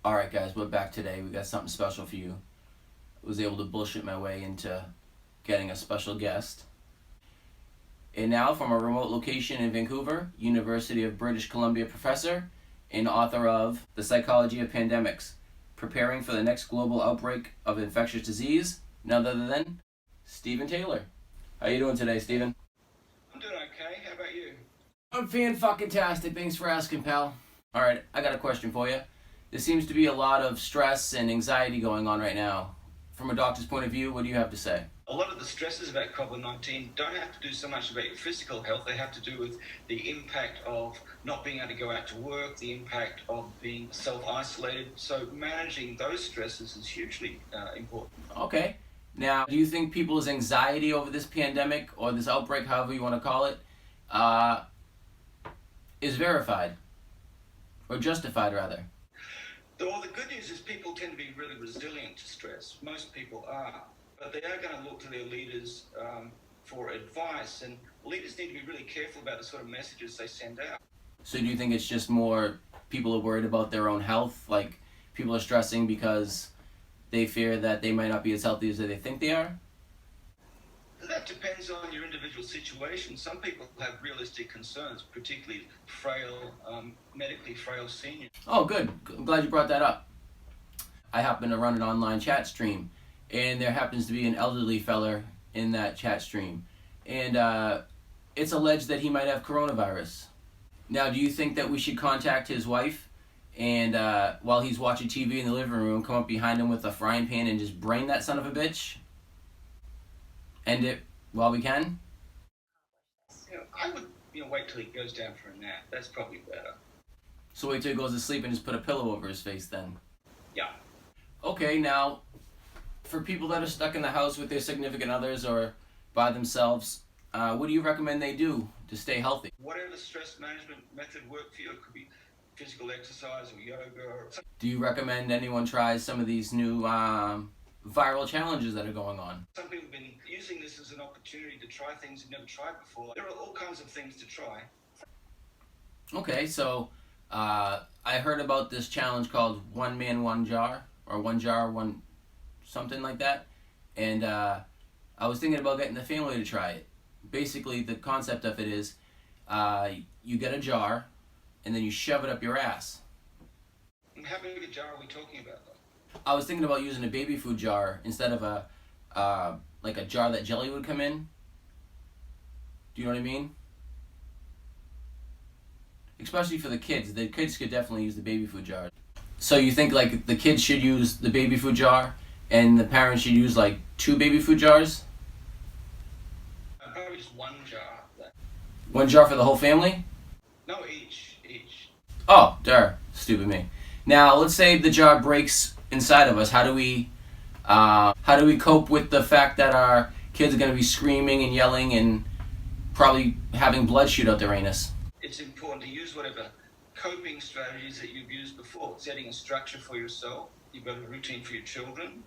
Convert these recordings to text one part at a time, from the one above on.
Alright guys, we're back today. We got something special for you. I was able to bullshit my way into getting a special guest. And now from a remote location in Vancouver, University of British Columbia professor and author of The Psychology of Pandemics, Preparing for the Next Global Outbreak of Infectious Disease, none other than Stephen Taylor. How you doing today, Stephen? I'm doing okay. How about you? I'm fan-fucking-tastic. Thanks for asking, pal. Alright, I got a question for you. There seems to be a lot of stress and anxiety going on right now. From a doctor's point of view, what do you have to say? A lot of the stresses about COVID-19 don't have to do so much about your physical health. They have to do with the impact of not being able to go out to work, the impact of being self-isolated. So managing those stresses is hugely important. Okay. Now, do you think people's anxiety over this pandemic, or this outbreak, however you want to call it, is verified? Or justified, rather? Well, the good news is people tend to be really resilient to stress. Most people are. But they are going to look to their leaders for advice, and leaders need to be really careful about the sort of messages they send out. So do you think it's just more people are worried about their own health? Like, people are stressing because they fear that they might not be as healthy as they think they are? That depends on your individual situation. Some people have realistic concerns, particularly frail, medically frail seniors. Oh, good. I'm glad you brought that up. I happen to run an online chat stream, and there happens to be an elderly feller in that chat stream. And it's alleged that he might have coronavirus. Now, do you think that we should contact his wife and while he's watching TV in the living room, come up behind him with a frying pan and just brain that son of a bitch? End it while we can? I would wait till he goes down for a nap. That's probably better. So wait till he goes to sleep and just put a pillow over his face then? Yeah. Okay, now, for people that are stuck in the house with their significant others or by themselves, what do you recommend they do to stay healthy? Whatever stress management method worked for you, it could be physical exercise or yoga or something. Do you recommend anyone tries some of these new viral challenges that are going on? Some people have been using this as an opportunity to try things they've never tried before. There are all kinds of things to try. Okay, so I heard about this challenge called One Man, One Jar, or One Jar, One something like that. And I was thinking about getting the family to try it. Basically, the concept of it is you get a jar and then you shove it up your ass. And how big a jar are we talking about, though? I was thinking about using a baby food jar instead of a like a jar that jelly would come in. Do you know what I mean? Especially for the kids. The kids could definitely use the baby food jar. So you think like the kids should use the baby food jar and the parents should use like 2 baby food jars? Probably just one jar. One jar for the whole family? No, each. Oh, dar, stupid me. Now, let's say the jar breaks inside of us. How do we cope with the fact that our kids are going to be screaming and yelling and probably having blood shoot out their anus? It's important to use whatever coping strategies that you've used before. Setting a structure for yourself. You've got a routine for your children.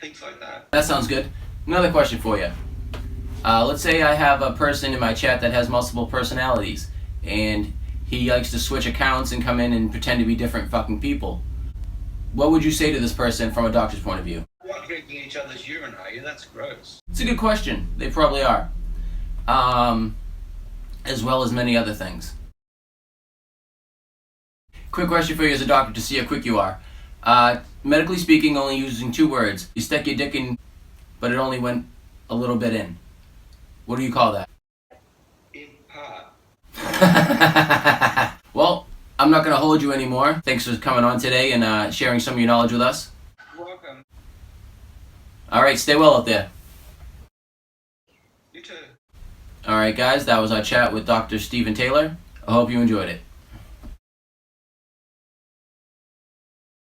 Things like that. That sounds good. Another question for you. Let's say I have a person in my chat that has multiple personalities, and he likes to switch accounts and come in and pretend to be different fucking people. What would you say to this person from a doctor's point of view? You're not drinking each other's urine, are you? That's gross. It's a good question. They probably are. As well as many other things. Quick question for you as a doctor to see how quick you are. Medically speaking, only using 2 words. You stuck your dick in, but it only went a little bit in. What do you call that? In part. Well, I'm not going to hold you anymore. Thanks for coming on today and sharing some of your knowledge with us. You're welcome. Alright, stay well out there. You too. Alright guys, that was our chat with Dr. Stephen Taylor. I hope you enjoyed it.